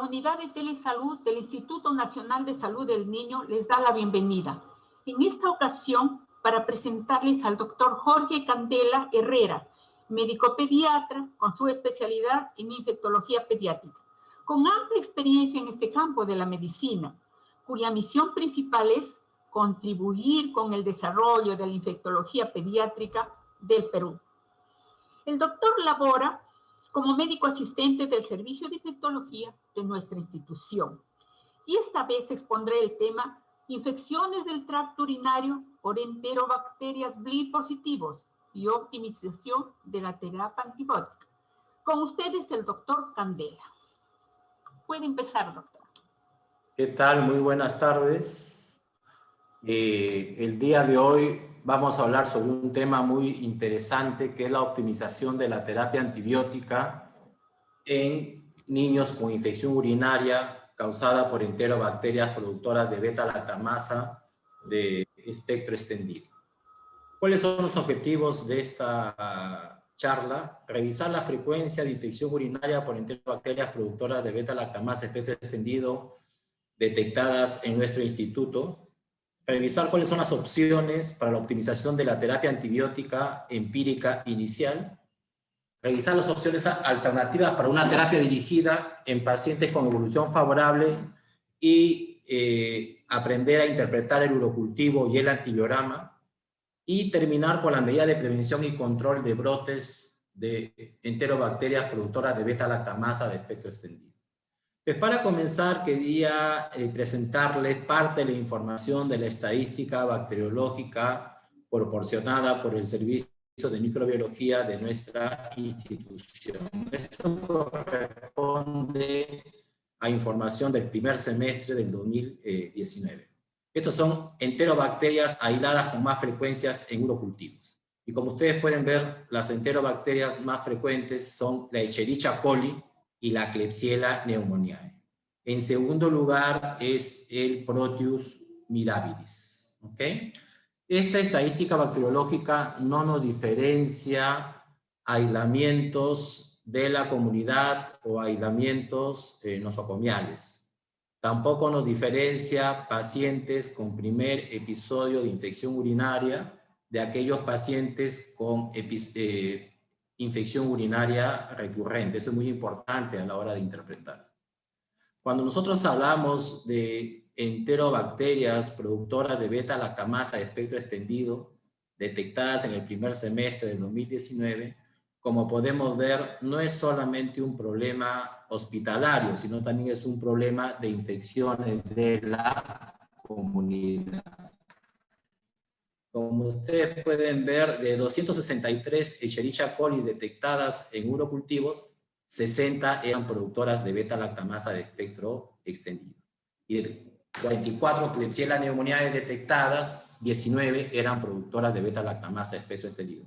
unidad de telesalud del Instituto Nacional de Salud del Niño les da la bienvenida. En esta ocasión, para presentarles al doctor Jorge Candela Herrera, médico pediatra con su especialidad en infectología pediátrica, con amplia experiencia en este campo de la medicina, cuya misión principal es contribuir con el desarrollo de la infectología pediátrica del Perú. El doctor labora como médico asistente del servicio de infectología de nuestra institución. Y esta vez expondré el tema infecciones del tracto urinario por enterobacterias BLI positivos y optimización de la terapia antibiótica. Con ustedes el doctor Candela. Puede empezar, doctor. ¿Qué tal? Muy buenas tardes. El día de hoy vamos a hablar sobre un tema muy interesante que es la optimización de la terapia antibiótica en niños con infección urinaria causada por enterobacterias productoras de beta-lactamasa de espectro extendido. ¿Cuáles son los objetivos de esta charla? Revisar la frecuencia de infección urinaria por enterobacterias productoras de beta-lactamasa de espectro extendido detectadas en nuestro instituto, revisar cuáles son las opciones para la optimización de la terapia antibiótica empírica inicial, revisar las opciones alternativas para una terapia dirigida en pacientes con evolución favorable y aprender a interpretar el urocultivo y el antibiograma, y terminar con la medida de prevención y control de brotes de enterobacterias productoras de beta-lactamasa de espectro extendido. Pues para comenzar, quería presentarles parte de la información de la estadística bacteriológica proporcionada por el Servicio de Microbiología de nuestra institución. Esto corresponde a información del primer semestre del 2019. Estos son enterobacterias aisladas con más frecuencias en urocultivos. Y como ustedes pueden ver, las enterobacterias más frecuentes son la Escherichia coli y la Klebsiella pneumoniae. En segundo lugar es el Proteus mirabilis. ¿Okay? Esta estadística bacteriológica no nos diferencia aislamientos de la comunidad o aislamientos nosocomiales. Tampoco nos diferencia pacientes con primer episodio de infección urinaria de aquellos pacientes con infección urinaria recurrente. Eso es muy importante a la hora de interpretar. Cuando nosotros hablamos de enterobacterias productoras de beta-lactamasa de espectro extendido, detectadas en el primer semestre del 2019, como podemos ver, no es solamente un problema hospitalario, sino también es un problema de infecciones de la comunidad. Como ustedes pueden ver, de 263 Escherichia coli detectadas en urocultivos, 60 eran productoras de beta-lactamasa de espectro extendido. Y de 44 Klebsiella pneumoniae detectadas, 19 eran productoras de beta-lactamasa de espectro extendido.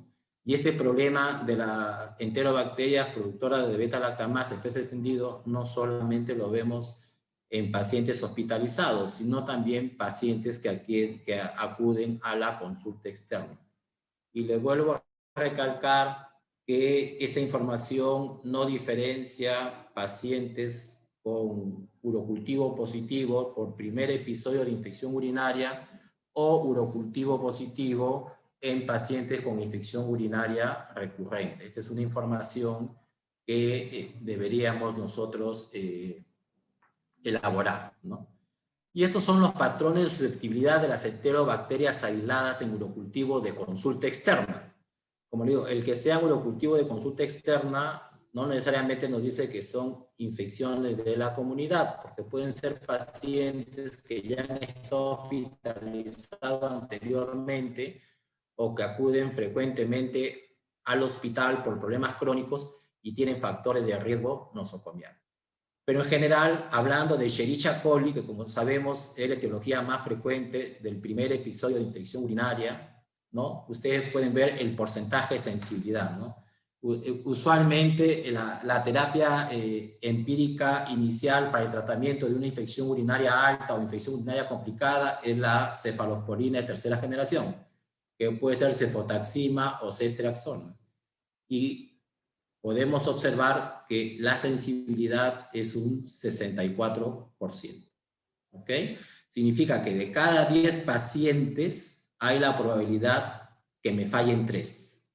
Y este problema de las enterobacterias productoras de beta-lactamasa de espectro extendido no solamente lo vemos en pacientes hospitalizados, sino también pacientes que acuden a la consulta externa. Y les vuelvo a recalcar que esta información no diferencia pacientes con urocultivo positivo por primer episodio de infección urinaria o urocultivo positivo en pacientes con infección urinaria recurrente. Esta es una información que deberíamos nosotros elaborar, ¿no? Y estos son los patrones de susceptibilidad de las enterobacterias aisladas en urocultivo de consulta externa. Como digo, el que sea urocultivo de consulta externa no necesariamente nos dice que son infecciones de la comunidad, porque pueden ser pacientes que ya han estado hospitalizados anteriormente o que acuden frecuentemente al hospital por problemas crónicos y tienen factores de riesgo nosocomial. Pero en general, hablando de Escherichia coli, que como sabemos es la etiología más frecuente del primer episodio de infección urinaria, ¿no? Ustedes pueden ver el porcentaje de sensibilidad, ¿no? Usualmente la terapia empírica inicial para el tratamiento de una infección urinaria alta o infección urinaria complicada es la cefalosporina de tercera generación, que puede ser cefotaxima o ceftriaxona. Y podemos observar que la sensibilidad es un 64%. ¿Ok? Significa que de cada 10 pacientes hay la probabilidad que me fallen 3.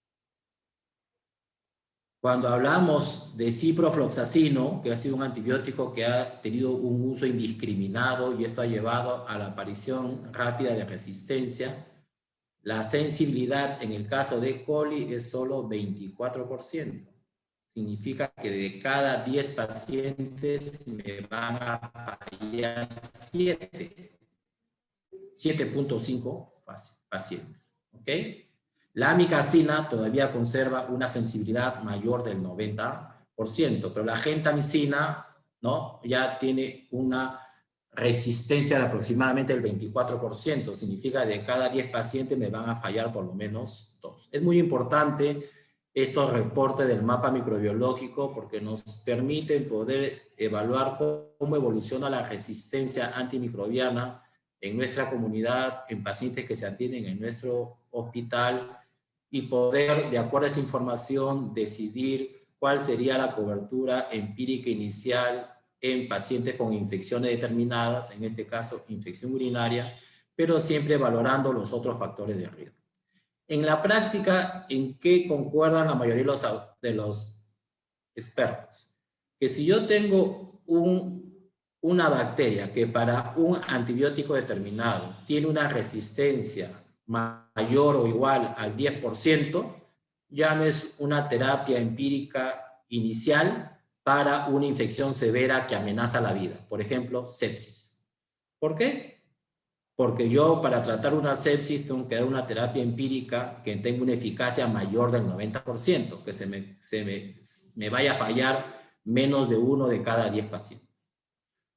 Cuando hablamos de ciprofloxacino, que ha sido un antibiótico que ha tenido un uso indiscriminado y esto ha llevado a la aparición rápida de resistencia, la sensibilidad en el caso de E. coli es solo 24%. Significa que de cada 10 pacientes me van a fallar 7.5 pacientes. ¿Ok? La amicacina todavía conserva una sensibilidad mayor del 90%, pero la gentamicina, ¿no?, ya tiene una resistencia de aproximadamente el 24%. Significa que de cada 10 pacientes me van a fallar por lo menos 2. Es muy importante estos reportes del mapa microbiológico porque nos permiten poder evaluar cómo evoluciona la resistencia antimicrobiana en nuestra comunidad, en pacientes que se atienden en nuestro hospital, y poder, de acuerdo a esta información, decidir cuál sería la cobertura empírica inicial en pacientes con infecciones determinadas, en este caso infección urinaria, pero siempre valorando los otros factores de riesgo. En la práctica, ¿en qué concuerdan la mayoría de los expertos? Que si yo tengo una bacteria que para un antibiótico determinado tiene una resistencia mayor o igual al 10%, ya no es una terapia empírica inicial para una infección severa que amenaza la vida. Por ejemplo, sepsis. ¿Por qué? Porque yo para tratar una sepsis tengo que dar una terapia empírica que tenga una eficacia mayor del 90%, que me vaya a fallar menos de 1 de cada 10 pacientes.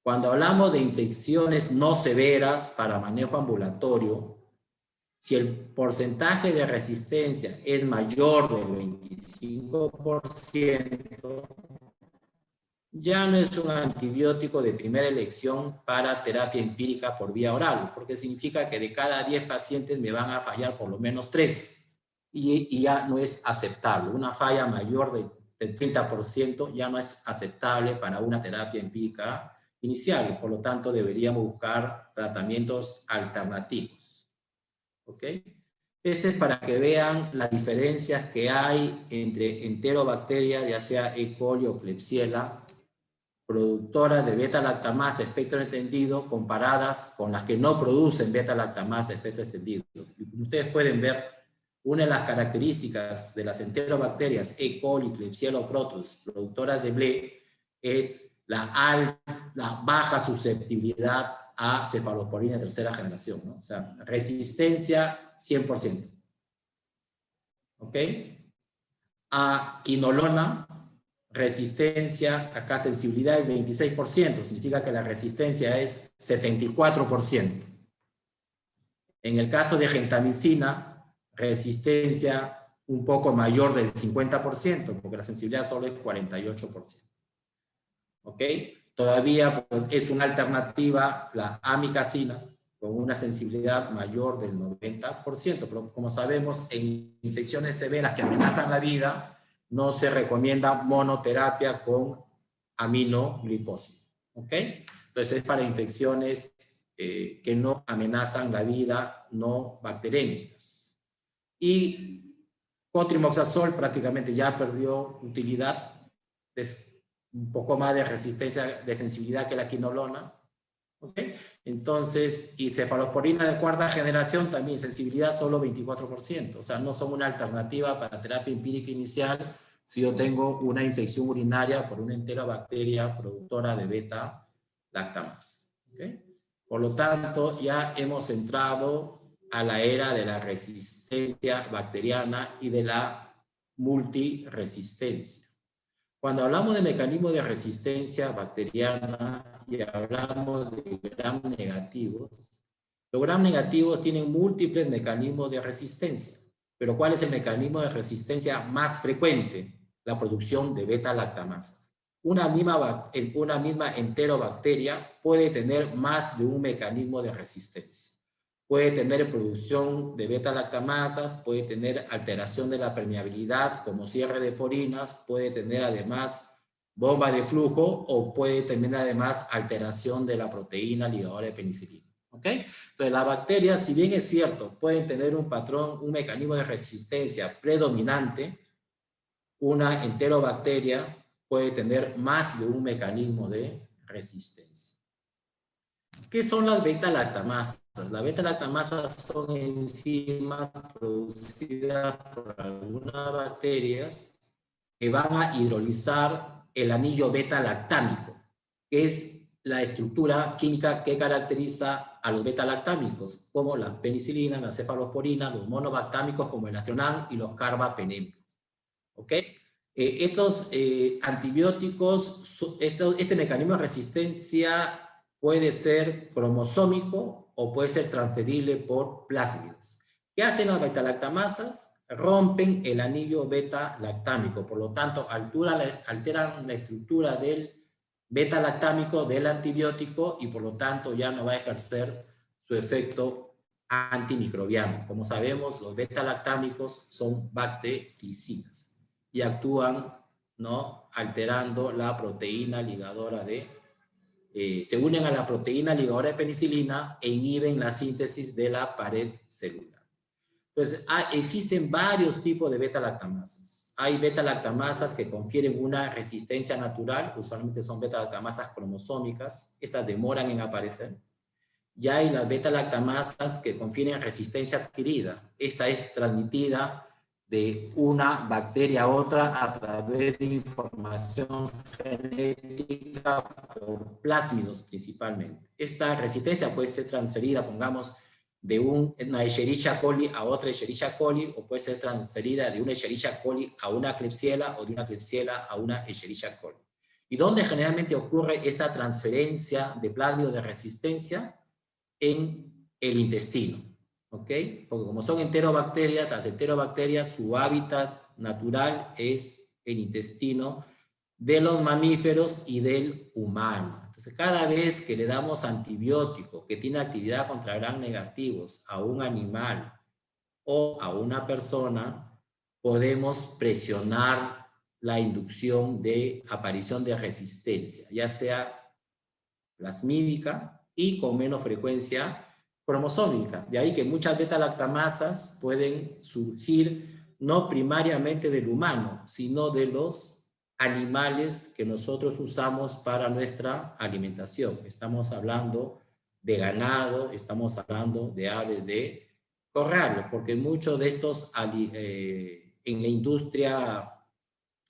Cuando hablamos de infecciones no severas para manejo ambulatorio, si el porcentaje de resistencia es mayor del 25%, ya no es un antibiótico de primera elección para terapia empírica por vía oral, porque significa que de cada 10 pacientes me van a fallar por lo menos 3, y ya no es aceptable. Una falla mayor del 30% ya no es aceptable para una terapia empírica inicial, por lo tanto deberíamos buscar tratamientos alternativos. ¿Ok? Este es para que vean las diferencias que hay entre enterobacterias, ya sea E. coli o Klebsiella, productoras de beta-lactamasa espectro extendido, comparadas con las que no producen beta-lactamasa espectro extendido. Y como ustedes pueden ver, una de las características de las enterobacterias E. coli, Klebsiella o Proteus, productoras de BLE, es la baja susceptibilidad a cefalosporina de tercera generación, ¿no? O sea, resistencia 100%. ¿Ok? A quinolona, resistencia, acá sensibilidad es 26%, significa que la resistencia es 74%. En el caso de gentamicina, resistencia un poco mayor del 50%, porque la sensibilidad solo es 48%. ¿Ok? Todavía es una alternativa la amicacina con una sensibilidad mayor del 90%, pero como sabemos, en infecciones severas que amenazan la vida, no se recomienda monoterapia con aminoglicosio. ¿Ok? Entonces es para infecciones que no amenazan la vida, no bacteriémicas. Y cotrimoxazol prácticamente ya perdió utilidad, un poco más de resistencia, de sensibilidad que la quinolona. ¿Okay? Entonces, y cefalosporina de cuarta generación también, sensibilidad solo 24%. O sea, no son una alternativa para terapia empírica inicial si yo tengo una infección urinaria por una enterobacteria productora de beta-lactamasa. ¿Okay? Por lo tanto, ya hemos entrado a la era de la resistencia bacteriana y de la multiresistencia. Cuando hablamos de mecanismos de resistencia bacteriana y hablamos de gram negativos, los gram negativos tienen múltiples mecanismos de resistencia. Pero ¿cuál es el mecanismo de resistencia más frecuente? La producción de beta-lactamasas. Una misma enterobacteria puede tener más de un mecanismo de resistencia. puede tener producción de beta-lactamasas, puede tener alteración de la permeabilidad como cierre de porinas, puede tener además bomba de flujo o puede tener además alteración de la proteína ligadora de penicilina. ¿Ok? Entonces, las bacterias, si bien es cierto, pueden tener un patrón, un mecanismo de resistencia predominante, una enterobacteria puede tener más de un mecanismo de resistencia. ¿Qué son las beta-lactamasas? Las beta-lactamasas son enzimas producidas por algunas bacterias que van a hidrolizar el anillo beta-lactámico, que es la estructura química que caracteriza a los beta-lactámicos, como la penicilina, la cefalosporina, los monobactámicos como el astronam y los carbapenémicos. ¿Ok? Estos antibióticos, este mecanismo de resistencia puede ser cromosómico o puede ser transferible por plásmidos. ¿Qué hacen las beta-lactamasas? Rompen el anillo beta-lactámico, por lo tanto alteran la estructura del beta-lactámico del antibiótico y por lo tanto ya no va a ejercer su efecto antimicrobiano. Como sabemos, los beta-lactámicos son bactericidas y actúan, ¿no?, alterando la proteína ligadora se unen a la proteína ligadora de penicilina e inhiben la síntesis de la pared celular. Entonces, existen varios tipos de beta-lactamasas. Hay beta-lactamasas que confieren una resistencia natural, usualmente son beta-lactamasas cromosómicas, estas demoran en aparecer. Y hay las beta-lactamasas que confieren resistencia adquirida. Esta es transmitida de una bacteria a otra a través de información genética por plásmidos principalmente. Esta resistencia puede ser transferida, pongamos, de una Escherichia coli a otra Escherichia coli, o puede ser transferida de una Escherichia coli a una Klebsiella o de una Klebsiella a una Escherichia coli. ¿Y dónde generalmente ocurre esta transferencia de plásmidos de resistencia? En el intestino, ¿ok? Porque como son enterobacterias, las enterobacterias, su hábitat natural es el intestino de los mamíferos y del humano. Entonces, cada vez que le damos antibiótico que tiene actividad contra gram negativos a un animal o a una persona, podemos presionar la inducción de aparición de resistencia, ya sea plasmídica y con menos frecuencia cromosómica. De ahí que muchas beta-lactamasas pueden surgir no primariamente del humano, sino de los animales que nosotros usamos para nuestra alimentación. Estamos hablando de ganado, estamos hablando de aves de corral, porque muchos de estos en la industria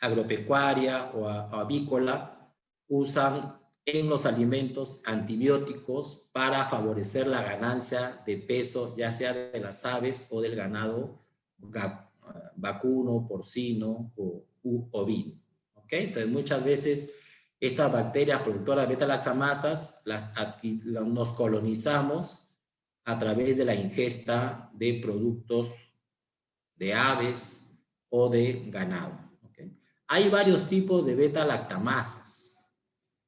agropecuaria o avícola usan en los alimentos antibióticos para favorecer la ganancia de peso, ya sea de las aves o del ganado vacuno, porcino o ovino. ¿Okay? Entonces, muchas veces estas bacterias productoras de beta-lactamasas nos colonizamos a través de la ingesta de productos de aves o de ganado. ¿Okay? Hay varios tipos de beta-lactamasas.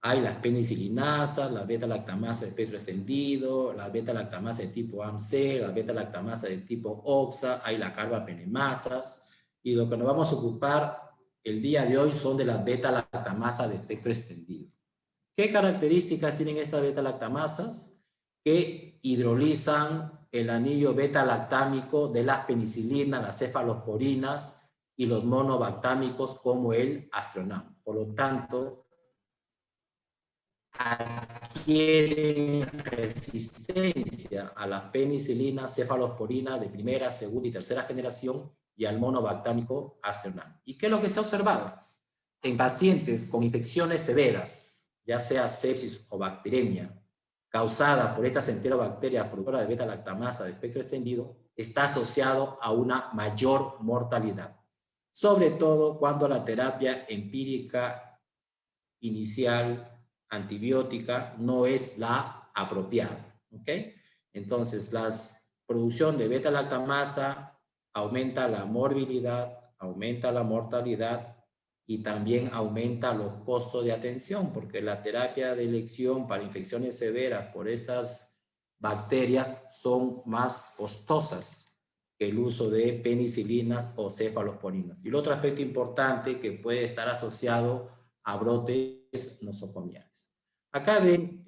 Hay las penicilinasas, las beta-lactamasas de espectro extendido, las beta-lactamasas de tipo AMC, las beta-lactamasas de tipo OXA, hay las carbapenemasas, y lo que nos vamos a ocupar el día de hoy son de las beta-lactamasas de espectro extendido. ¿Qué características tienen estas beta-lactamasas? Que hidrolizan el anillo beta-lactámico de las penicilinas, las cefalosporinas y los monobactámicos como el astronam. Por lo tanto, adquieren resistencia a la penicilina, cefalosporina de primera, segunda y tercera generación y al monobactámico astronam. ¿Y qué es lo que se ha observado? En pacientes con infecciones severas, ya sea sepsis o bacteremia, causada por estas enterobacterias productoras de beta-lactamasa de espectro extendido, está asociado a una mayor mortalidad, sobre todo cuando la terapia empírica inicial antibiótica no es la apropiada. ¿Ok? Entonces, la producción de beta-lactamasa aumenta la morbilidad, aumenta la mortalidad y también aumenta los costos de atención, porque la terapia de elección para infecciones severas por estas bacterias son más costosas que el uso de penicilinas o cefalosporinas. Y el otro aspecto importante que puede estar asociado a brotes nosocomiales. Acá ven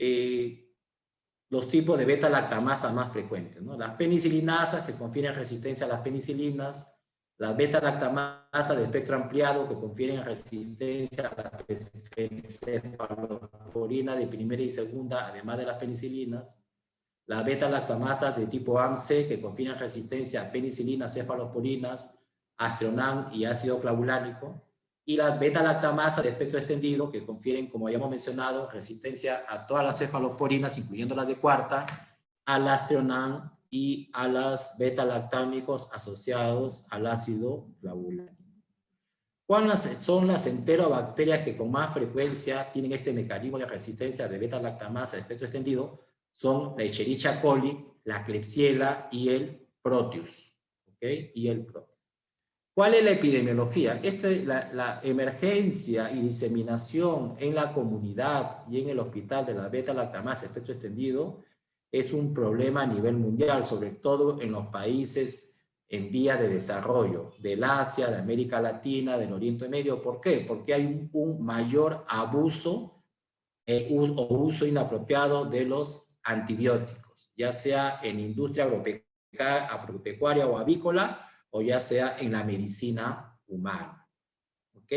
los tipos de beta-lactamasa más frecuentes, ¿no? Las penicilinasas, que confieren resistencia a las penicilinas, las beta-lactamasa de espectro ampliado, que confieren resistencia a la cefalosporina de primera y segunda, además de las penicilinas, las beta-lactamasas de tipo AMC, que confieren resistencia a penicilinas, cefalosporinas, Astronan y ácido clavulánico, y las beta-lactamasas de espectro extendido, que confieren, como ya hemos mencionado, resistencia a todas las cefalosporinas, incluyendo las de cuarta, al Astronan y a las beta-lactámicos asociados al ácido clavulánico. ¿Cuáles son las enterobacterias que con más frecuencia tienen este mecanismo de resistencia de beta-lactamasa de espectro extendido? Son la Escherichia coli, la Klebsiella y el Proteus. ¿Okay? Y el Proteus. ¿Cuál es la epidemiología? La emergencia y diseminación en la comunidad y en el hospital de la beta-lactamasa de espectro extendido es un problema a nivel mundial, sobre todo en los países en vía de desarrollo, del Asia, de América Latina, del Oriente Medio. ¿Por qué? Porque hay un mayor abuso o uso inapropiado de los antibióticos, ya sea en industria agropecuaria o avícola, o ya sea en la medicina humana. ¿Ok?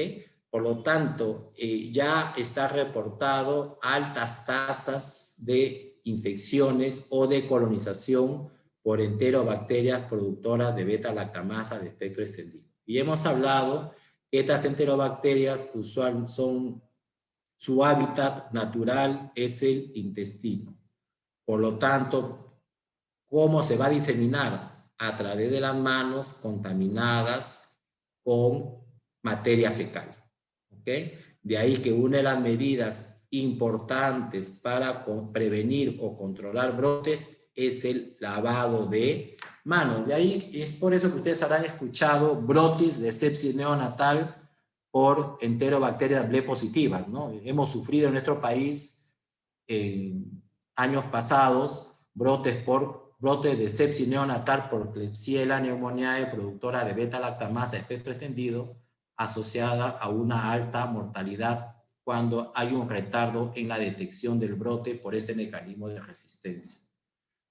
Por lo tanto, ya está reportado altas tasas de infecciones o de colonización por enterobacterias productoras de beta-lactamasa de espectro extendido. Y hemos hablado que estas enterobacterias usualmente su hábitat natural es el intestino. Por lo tanto, ¿cómo se va a diseminar? A través de las manos contaminadas con materia fecal. ¿Ok? De ahí que una de las medidas importantes para prevenir o controlar brotes es el lavado de manos. De ahí es por eso que ustedes habrán escuchado brotes de sepsis neonatal por enterobacterias B positivas, ¿no? Hemos sufrido en nuestro país en años pasados brotes de sepsis neonatal por Klebsiella pneumoniae, productora de beta-lactamasa de espectro extendido, asociada a una alta mortalidad cuando hay un retardo en la detección del brote por este mecanismo de resistencia.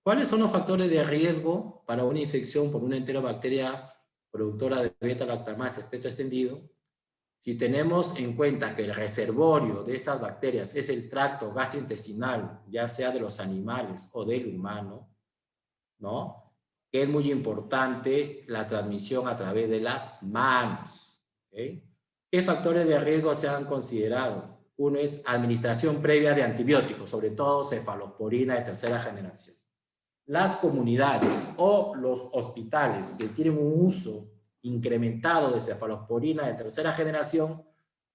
¿Cuáles son los factores de riesgo para una infección por una enterobacteria productora de beta-lactamasa de espectro extendido? Si tenemos en cuenta que el reservorio de estas bacterias es el tracto gastrointestinal, ya sea de los animales o del humano, ¿no? Es muy importante la transmisión a través de las manos. ¿Okay? ¿Qué factores de riesgo se han considerado? Uno es administración previa de antibióticos, sobre todo cefalosporina de tercera generación. Las comunidades o los hospitales que tienen un uso incrementado de cefalosporina de tercera generación,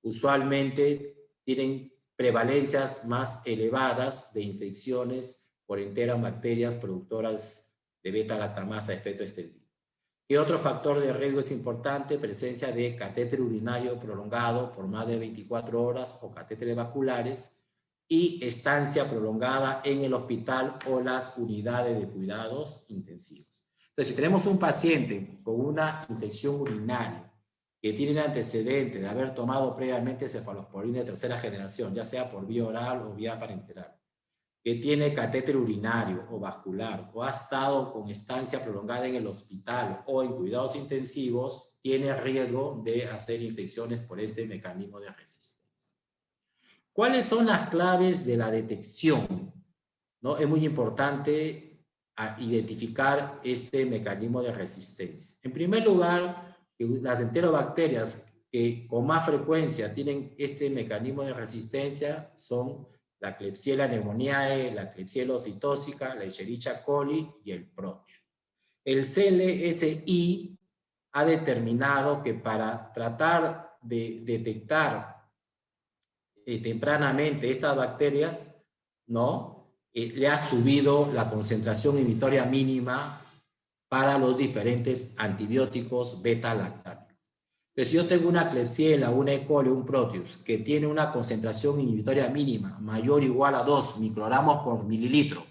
usualmente tienen prevalencias más elevadas de infecciones por enterobacterias productoras de beta-lactamasa de espectro extendido. ¿Qué otro factor de riesgo es importante? Presencia de catéter urinario prolongado por más de 24 horas o catéteres vasculares y estancia prolongada en el hospital o las unidades de cuidados intensivos. Entonces, si tenemos un paciente con una infección urinaria que tiene antecedente de haber tomado previamente cefalosporina de tercera generación, ya sea por vía oral o vía parenteral, que tiene catéter urinario o vascular, o ha estado con estancia prolongada en el hospital o en cuidados intensivos, tiene riesgo de hacer infecciones por este mecanismo de resistencia. ¿Cuáles son las claves de la detección? ¿No? Es muy importante identificar este mecanismo de resistencia. En primer lugar, las enterobacterias que con más frecuencia tienen este mecanismo de resistencia son la Klebsiella pneumoniae, la Klebsiella oxitóxica, la Escherichia coli y el Proteus. El CLSI ha determinado que para tratar de detectar tempranamente estas bacterias, ¿no? Le ha subido la concentración inhibitoria mínima para los diferentes antibióticos beta-lactámicos. Pero si yo tengo una Klebsiella, una E. coli, un Proteus, que tiene una concentración inhibitoria mínima mayor o igual a 2 microgramos por mililitro,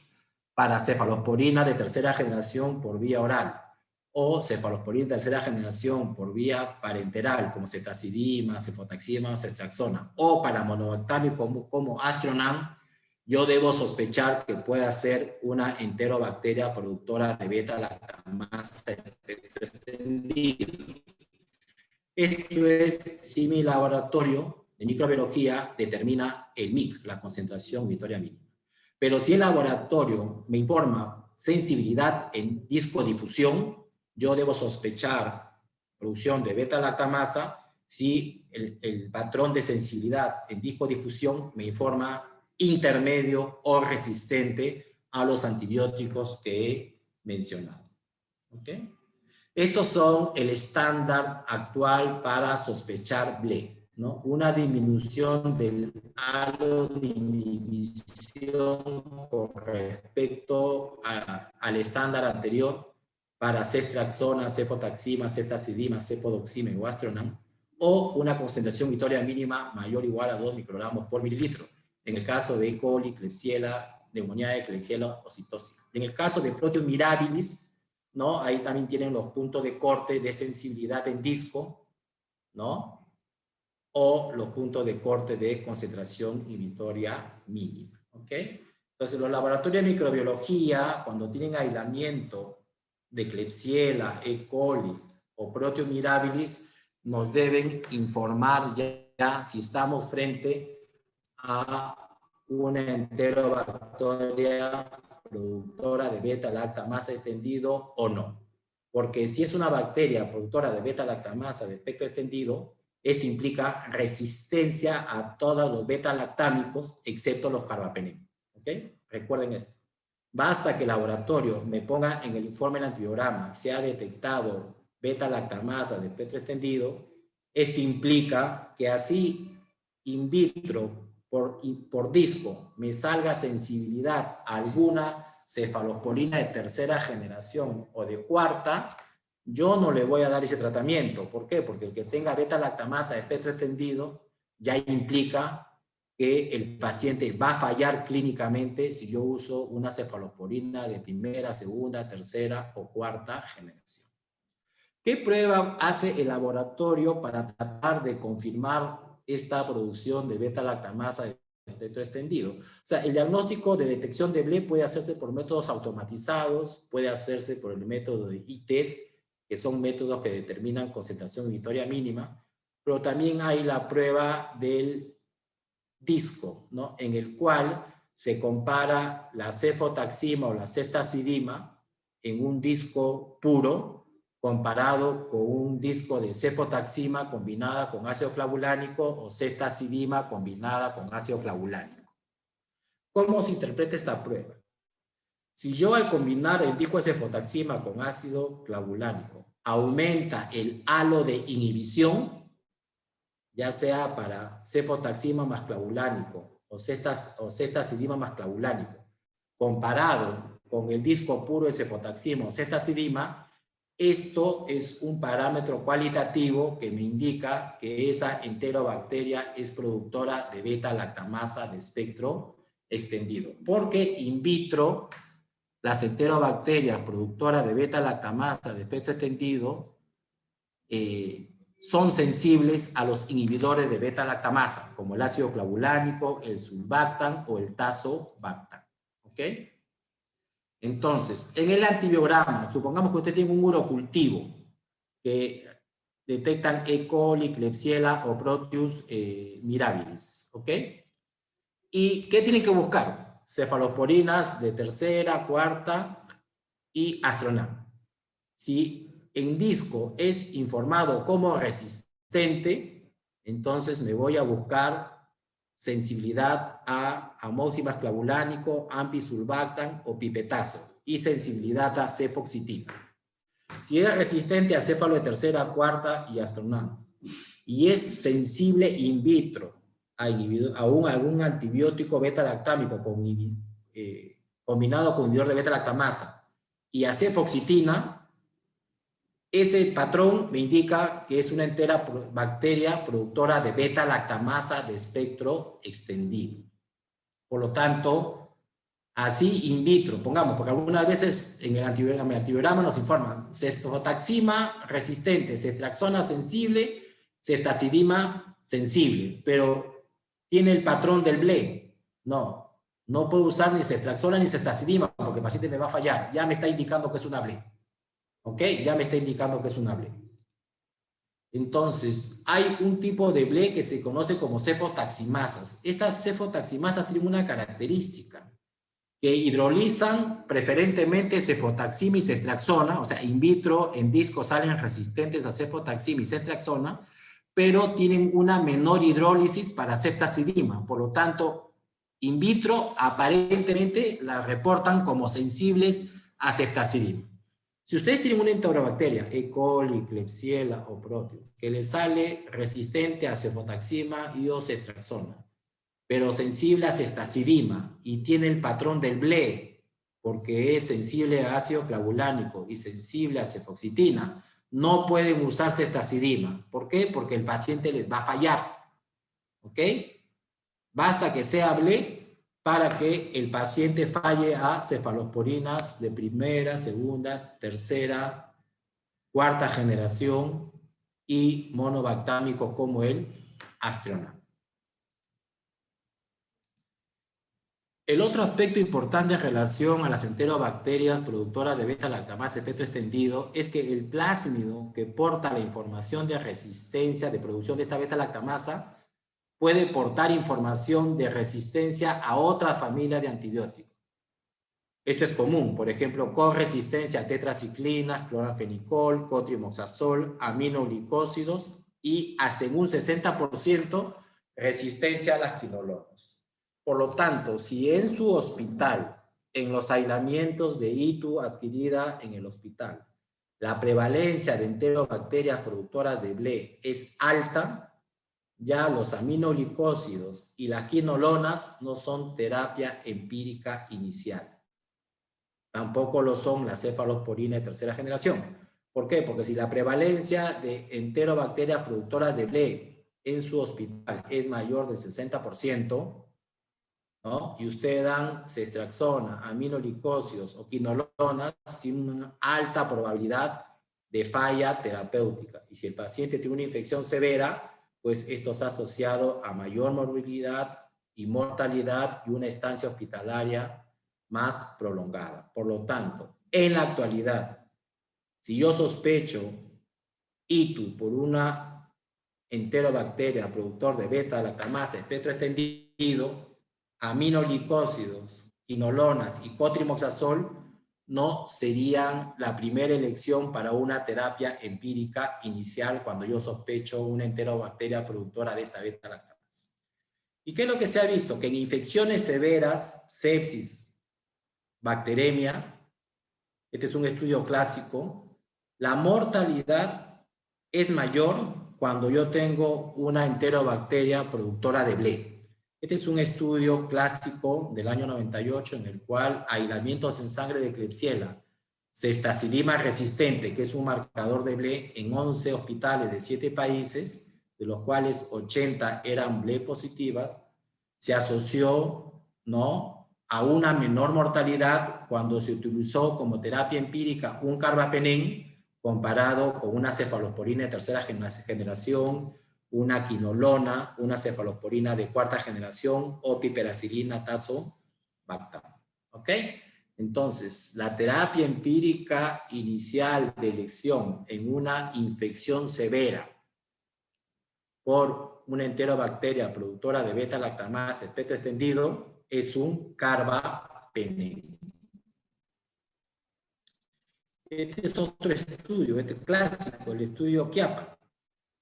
para cefalosporina de tercera generación por vía oral, o cefalosporina de tercera generación por vía parenteral, como cetacidima, cefotaxima o ceftriaxona, o para monoactámico como Astronan, yo debo sospechar que pueda ser una enterobacteria productora de beta-lactamasa de espectro extendido. Esto es si mi laboratorio de microbiología determina el MIC, la concentración unitaria mínima. Pero si el laboratorio me informa sensibilidad en discodifusión, yo debo sospechar producción de beta-lactamasa si el patrón de sensibilidad en discodifusión me informa intermedio o resistente a los antibióticos que he mencionado. ¿Ok? Estos son el estándar actual para sospechar BLE, ¿no? Una disminución del halo de inhibición con respecto al estándar anterior para ceftriaxona, cefotaxima, ceftazidima, cefodoxima o Astronan, o una concentración unitaria mínima mayor o igual a 2 microgramos por mililitro, en el caso de E. coli, Klebsiella, neumonía de Klebsiella o citósica. En el caso de Proteus mirabilis, ¿no? Ahí también tienen los puntos de corte de sensibilidad en disco, ¿no? O los puntos de corte de concentración inhibitoria mínima, ¿ok? Entonces, los laboratorios de microbiología, cuando tienen aislamiento de Klebsiella, E. coli o Proteus mirabilis, nos deben informar ya si estamos frente a una enterobacteria productora de beta-lactamasa extendido o no. Porque si es una bacteria productora de beta-lactamasa de espectro extendido, esto implica resistencia a todos los beta-lactámicos excepto los carbapenem. ¿Ok? Recuerden esto. Basta que el laboratorio me ponga en el informe del antibiograma, se ha detectado beta-lactamasa de espectro extendido, esto implica que así in vitro por disco me salga sensibilidad a alguna cefalosporina de tercera generación o de cuarta, yo no le voy a dar ese tratamiento. ¿Por qué? Porque el que tenga beta-lactamasa de espectro extendido ya implica que el paciente va a fallar clínicamente si yo uso una cefalosporina de primera, segunda, tercera o cuarta generación. ¿Qué prueba hace el laboratorio para tratar de confirmar esta producción de beta-lactamasa de espectro extendido? O sea, el diagnóstico de detección de BLE puede hacerse por métodos automatizados, puede hacerse por el método de ITES, que son métodos que determinan concentración inhibitoria mínima, pero también hay la prueba del disco, ¿no? En el cual se compara la cefotaxima o la ceftazidima en un disco puro comparado con un disco de cefotaxima combinada con ácido clavulánico o ceftazidima combinada con ácido clavulánico. ¿Cómo se interpreta esta prueba? Si yo al combinar el disco de cefotaxima con ácido clavulánico aumenta el halo de inhibición, ya sea para cefotaxima más clavulánico o ceftazidima más clavulánico, comparado con el disco puro de cefotaxima o ceftazidima, esto es un parámetro cualitativo que me indica que esa enterobacteria es productora de beta-lactamasa de espectro extendido. Porque in vitro, las enterobacterias productoras de beta-lactamasa de espectro extendido son sensibles a los inhibidores de beta-lactamasa, como el ácido clavulánico, el sulbactam o el tazobactam. ¿Ok? Entonces, en el antibiograma, supongamos que usted tiene un urocultivo que detectan E. coli, Klebsiella o Proteus mirabilis. ¿Ok? ¿Y qué tienen que buscar? Cefalosporinas de tercera, cuarta y Astronan. Si en disco es informado como resistente, entonces me voy a buscar sensibilidad a amoxicillin clavulánico, ampicillin o pipetazo y sensibilidad a cefoxitina. Si es resistente a céfalo de tercera, cuarta y Astronan y es sensible in vitro a algún antibiótico beta-lactámico combinado con inhibidor de beta-lactamasa y a cefoxitina, ese patrón me indica que es una entera bacteria productora de beta-lactamasa de espectro extendido. Por lo tanto, así in vitro, pongamos, porque algunas veces en el antibiograma nos informan cefotaxima resistente, ceftriaxona sensible, ceftazidima sensible, pero tiene el patrón del BLE. No, no puedo usar ni ceftriaxona ni ceftazidima porque el paciente me va a fallar. Ya me está indicando que es una BLE. ¿Ok? Ya me está indicando que es una BLE. Entonces, hay un tipo de BLE que se conoce como cefotaximasas. Estas cefotaximasas tienen una característica, que hidrolizan preferentemente cefotaxima y ceftriaxona, o sea, in vitro, en disco salen resistentes a cefotaxima y ceftriaxona, pero tienen una menor hidrólisis para ceftazidima. Por lo tanto, in vitro aparentemente las reportan como sensibles a ceftazidima. Si ustedes tienen una enterobacteria, E. coli, Klebsiella o Proteus, que les sale resistente a cefotaxima y o ceftriaxona, pero sensible a ceftazidima y tiene el patrón del BLE, porque es sensible a ácido clavulánico y sensible a cefoxitina, no pueden usar ceftazidima. ¿Por qué? Porque el paciente les va a fallar. ¿Ok? Basta que sea BLE para que el paciente falle a cefalosporinas de primera, segunda, tercera, cuarta generación y monobactámico como el Astrona. El otro aspecto importante en relación a las enterobacterias productoras de beta-lactamasa efecto extendido es que el plásmido que porta la información de resistencia de producción de esta beta-lactamasa puede portar información de resistencia a otra familia de antibióticos. Esto es común, por ejemplo, corresistencia a tetraciclinas, cloranfenicol, cotrimoxazol, aminoglicósidos y hasta en un 60% resistencia a las quinolonas. Por lo tanto, si en su hospital, en los aislamientos de ITU adquirida en el hospital, la prevalencia de enterobacterias productoras de BLE es alta, ya los aminoglicósidos y las quinolonas no son terapia empírica inicial. Tampoco lo son las cefalosporinas de tercera generación. ¿Por qué? Porque si la prevalencia de enterobacterias productoras de BLE en su hospital es mayor del 60%, ¿no? Y ustedes dan ceftriaxona, aminoglicósidos o quinolonas, tiene una alta probabilidad de falla terapéutica. Y si el paciente tiene una infección severa, pues esto está asociado a mayor morbilidad y mortalidad y una estancia hospitalaria más prolongada. Por lo tanto, en la actualidad, si yo sospecho ITU por una enterobacteria productor de beta-lactamasa efecto extendido, aminoglicósidos, quinolonas y cotrimoxazol no serían la primera elección para una terapia empírica inicial cuando yo sospecho una enterobacteria productora de esta beta-lactamasa. ¿Y qué es lo que se ha visto? Que en infecciones severas, sepsis, bacteremia, este es un estudio clásico, la mortalidad es mayor cuando yo tengo una enterobacteria productora de BLE. Este es un estudio clásico del año 98 en el cual aislamientos en sangre de Klebsiella, ceftazidima resistente, que es un marcador de BLE, en 11 hospitales de 7 países, de los cuales 80 eran BLE positivas, se asoció, ¿no?, a una menor mortalidad cuando se utilizó como terapia empírica un carbapenem comparado con una cefalosporina de tercera generación, una quinolona, una cefalosporina de cuarta generación o piperacilina, tazobactam. ¿Ok? Entonces, la terapia empírica inicial de elección en una infección severa por una enterobacteria productora de beta-lactamasa efecto extendido es un carbapenem. Este es otro estudio, este clásico, el estudio Chiapa,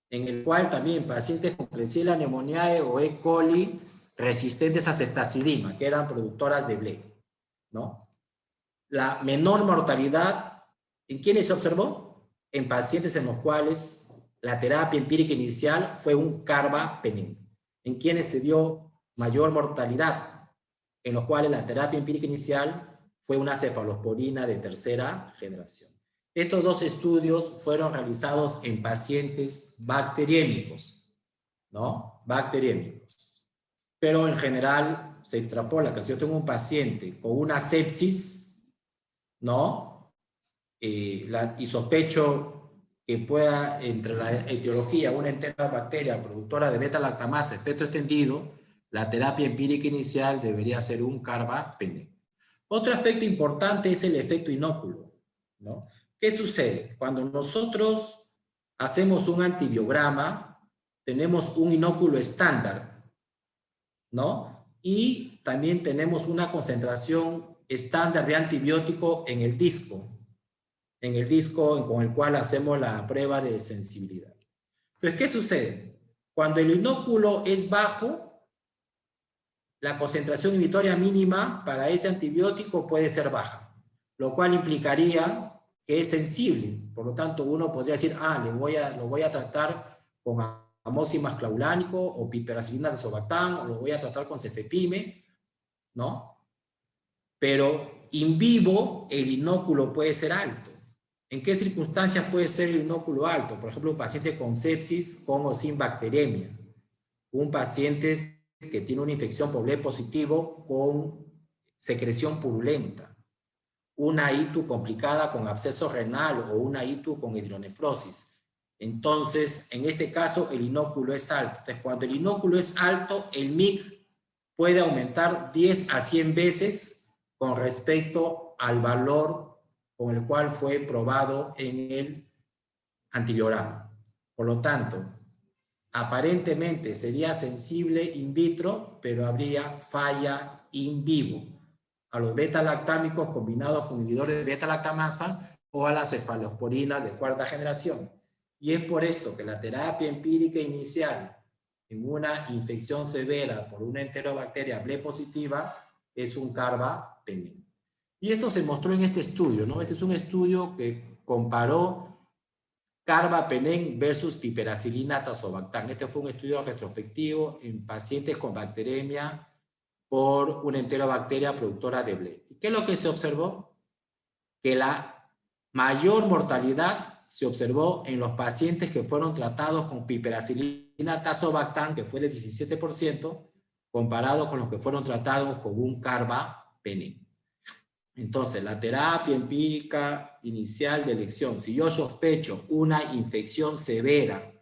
en el cual también pacientes con Klebsiella pneumoniae o E. coli resistentes a ceftazidima, que eran productoras de BLE, ¿no? La menor mortalidad, ¿en quiénes se observó? En pacientes en los cuales la terapia empírica inicial fue un carbapenem. ¿En quiénes se dio mayor mortalidad? En los cuales la terapia empírica inicial fue una cefalosporina de tercera generación. Estos dos estudios fueron realizados en pacientes bacteriémicos, ¿no? Bacteriémicos. Pero en general se extrapola que si yo tengo un paciente con una sepsis, ¿no? Y sospecho que pueda, entre la etiología, una enterobacteria productora de beta-lactamasa, espectro extendido, la terapia empírica inicial debería ser un carbapenem. Otro aspecto importante es el efecto inóculo, ¿no? ¿Qué sucede? Cuando nosotros hacemos un antibiograma, tenemos un inóculo estándar, ¿no? Y también tenemos una concentración estándar de antibiótico en el disco con el cual hacemos la prueba de sensibilidad. Entonces, ¿qué sucede? Cuando el inóculo es bajo, la concentración inhibitoria mínima para ese antibiótico puede ser baja, lo cual implicaría que es sensible. Por lo tanto, uno podría decir, lo voy a tratar con amoxicilina clavulánico o piperacilina de Tazobactam, o lo voy a tratar con cefepime, ¿no? Pero in vivo el inóculo puede ser alto. ¿En qué circunstancias puede ser el inóculo alto? Por ejemplo, un paciente con sepsis con o sin bacteremia. Un paciente que tiene una infección por B positivo con secreción purulenta. Una ITU complicada con absceso renal o una ITU con hidronefrosis. Entonces, en este caso, el inóculo es alto. Entonces, cuando el inóculo es alto, el MIC puede aumentar 10 a 100 veces con respecto al valor con el cual fue probado en el antibiograma. Por lo tanto, aparentemente sería sensible in vitro, pero habría falla in vivo a los beta-lactámicos combinados con inhibidores de beta-lactamasa o a la cefalosporina de cuarta generación. Y es por esto que la terapia empírica inicial en una infección severa por una enterobacteria B positiva es un carbapenem. Y esto se mostró en este estudio, ¿no? Este es un estudio que comparó carbapenem versus piperacilina tazobactam. Este fue un estudio retrospectivo en pacientes con bacteremia por una enterobacteria productora de BLE. ¿Qué es lo que se observó? Que la mayor mortalidad se observó en los pacientes que fueron tratados con piperacilina tazobactam, que fue del 17%, comparado con los que fueron tratados con un carbapenem. Entonces, la terapia empírica inicial de elección, si yo sospecho una infección severa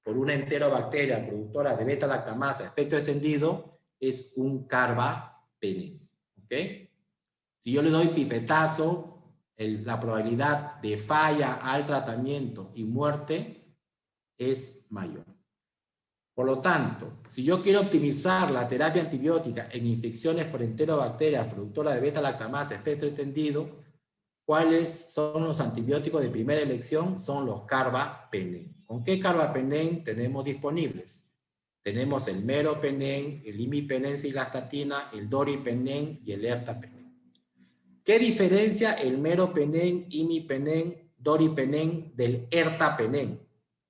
por una enterobacteria productora de beta-lactamasa espectro extendido, es un carbapenem. ¿Ok? Si yo le doy pipetazo, la probabilidad de falla al tratamiento y muerte es mayor. Por lo tanto, si yo quiero optimizar la terapia antibiótica en infecciones por enterobacterias productoras de beta-lactamasa espectro extendido, ¿cuáles son los antibióticos de primera elección? Son los carbapenem. ¿Con qué carbapenem tenemos disponibles? Tenemos el meropenem, el imipenem cilastatina, el doripenem y el ertapenem. ¿Qué diferencia el meropenem, imipenem, doripenem del ertapenem?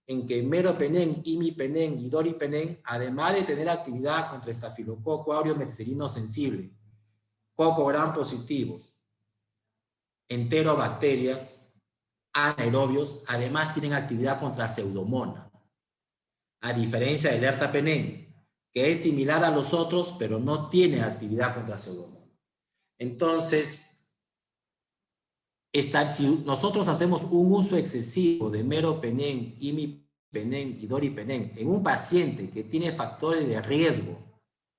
En que meropenem, imipenem y doripenem, además de tener actividad contra estafilococo aureus meticilino sensible, coco gram positivos, enterobacterias, anaerobios, además tienen actividad contra pseudomonas. A diferencia del ertapenem, que es similar a los otros, pero no tiene actividad contra pseudomonas. Entonces, si nosotros hacemos un uso excesivo de meropenem, imipenem y doripenem en un paciente que tiene factores de riesgo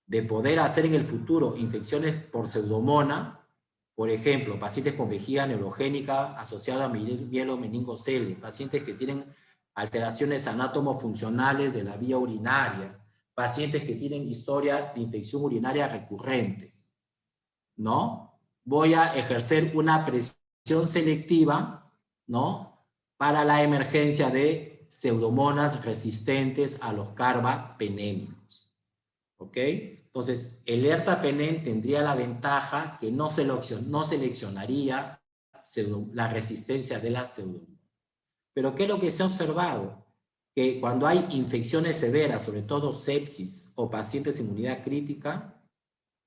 de poder hacer en el futuro infecciones por pseudomonas, por ejemplo, pacientes con vejiga neurogénica asociada a mielomeningocele, pacientes que tienen alteraciones anátomo-funcionales de la vía urinaria, pacientes que tienen historia de infección urinaria recurrente, ¿no? Voy a ejercer una presión selectiva, ¿no? Para la emergencia de pseudomonas resistentes a los carbapenémicos, ¿ok? Entonces, el ertapenem tendría la ventaja que no seleccionaría la resistencia de la pseudomonas. Pero ¿qué es lo que se ha observado? Que cuando hay infecciones severas, sobre todo sepsis o pacientes de inmunidad crítica,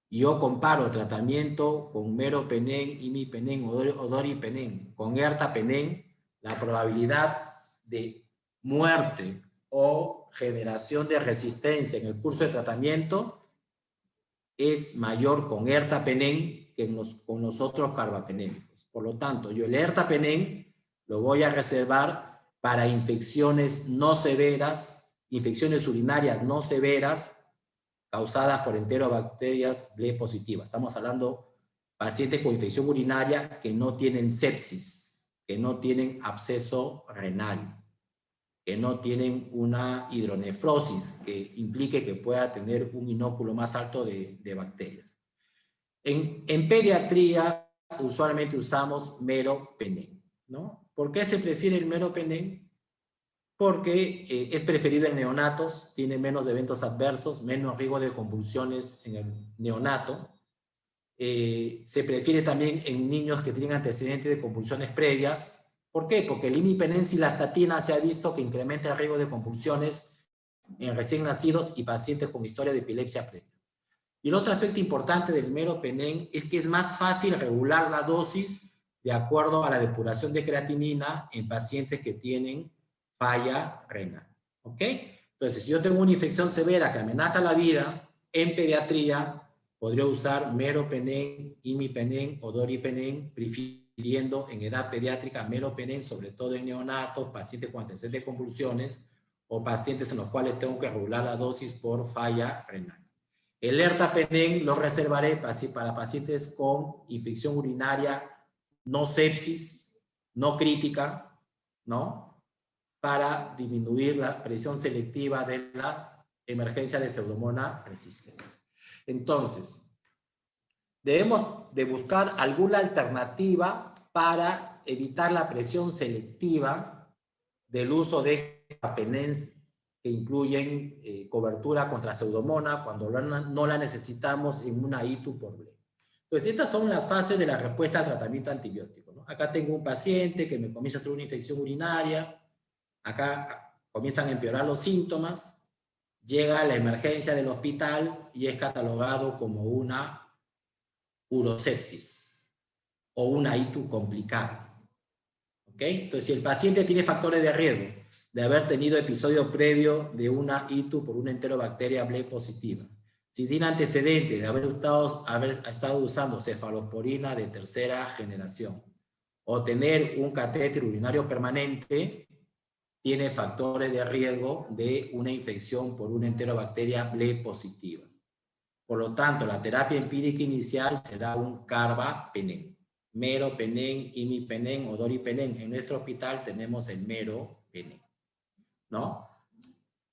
yo comparo tratamiento con meropenem, imipenem o doripenem con ertapenem, la probabilidad de muerte o generación de resistencia en el curso de tratamiento es mayor con ertapenem que con los otros carbapenémicos. Por lo tanto, yo el ertapenem lo voy a reservar para infecciones no severas, infecciones urinarias no severas, causadas por enterobacterias Ble positivas. Estamos hablando pacientes con infección urinaria que no tienen sepsis, que no tienen absceso renal, que no tienen una hidronefrosis que implique que pueda tener un inóculo más alto de bacterias. En pediatría usualmente usamos meropenem, ¿no? ¿Por qué se prefiere el meropenem? Porque es preferido en neonatos, tiene menos eventos adversos, menos riesgo de convulsiones en el neonato. Se prefiere también en niños que tienen antecedentes de convulsiones previas. ¿Por qué? Porque el imipenem-cilastatina se ha visto que incrementa el riesgo de convulsiones en recién nacidos y pacientes con historia de epilepsia previa. Y el otro aspecto importante del meropenem es que es más fácil regular la dosis de acuerdo a la depuración de creatinina en pacientes que tienen falla renal. ¿Ok? Entonces, si yo tengo una infección severa que amenaza la vida, en pediatría podría usar meropenem, imipenem o doripenem, prefiriendo en edad pediátrica meropenem, sobre todo en neonatos, pacientes con antecedentes de convulsiones o pacientes en los cuales tengo que regular la dosis por falla renal. El ertapenem lo reservaré para pacientes con infección urinaria no sepsis, no crítica, ¿no? Para disminuir la presión selectiva de la emergencia de Pseudomonas resistente. Entonces, debemos de buscar alguna alternativa para evitar la presión selectiva del uso de ertapenem que incluyen cobertura contra Pseudomonas cuando no la necesitamos en una ITU por Ble. Entonces, estas son las fases de la respuesta al tratamiento antibiótico, ¿no? Acá tengo un paciente que me comienza a hacer una infección urinaria, acá comienzan a empeorar los síntomas, llega a la emergencia del hospital y es catalogado como una urosepsis o una ITU complicada. ¿Ok? Entonces, si el paciente tiene factores de riesgo de haber tenido episodio previo de una ITU por una enterobacteria Ble positiva, si tiene antecedentes de haber estado usando cefalosporina de tercera generación o tener un catéter urinario permanente, tiene factores de riesgo de una infección por una enterobacteria Ble positiva. Por lo tanto, la terapia empírica inicial será un carbapenem. Meropenem, imipenem o doripenem. En nuestro hospital tenemos el meropenem, ¿no?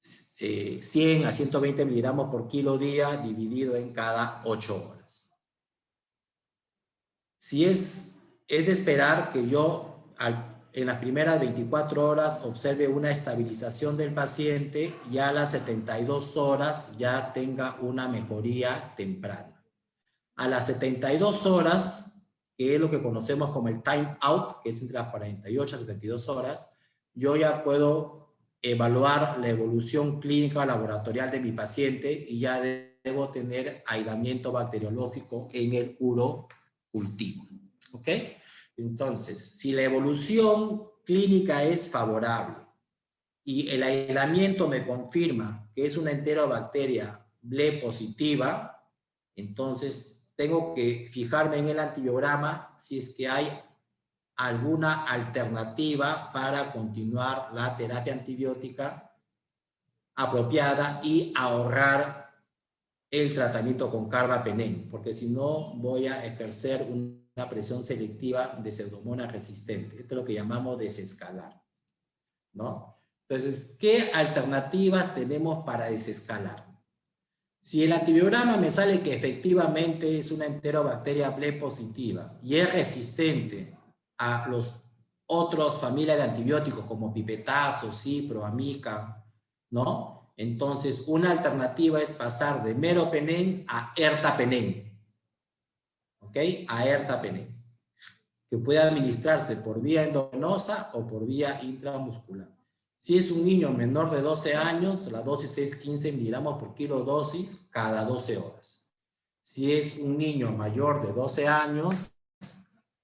100 a 120 miligramos por kilo día dividido en cada 8 horas. Si es de esperar que yo en las primeras 24 horas observe una estabilización del paciente y a las 72 horas ya tenga una mejoría temprana. A las 72 horas, que es lo que conocemos como el time out, que es entre las 48 a 72 horas, yo ya puedo evaluar la evolución clínica laboratorial de mi paciente y ya debo tener aislamiento bacteriológico en el urocultivo. ¿Ok? Entonces, si la evolución clínica es favorable y el aislamiento me confirma que es una enterobacteria Ble positiva, entonces tengo que fijarme en el antibiograma si es que hay alguna alternativa para continuar la terapia antibiótica apropiada y ahorrar el tratamiento con carbapenem, porque si no voy a ejercer una presión selectiva de Pseudomonas resistente. Esto es lo que llamamos desescalar, ¿no? Entonces, ¿qué alternativas tenemos para desescalar? Si el antibiograma me sale que efectivamente es una enterobacteria Ble positiva y es resistente a los otros familias de antibióticos como pipetazo, cipro, amica, ¿no? Entonces, una alternativa es pasar de meropenem a ertapenem. ¿Ok? A ertapenem, que puede administrarse por vía endovenosa o por vía intramuscular. Si es un niño menor de 12 años, la dosis es 15 miligramos por kilo dosis cada 12 horas. Si es un niño mayor de 12 años,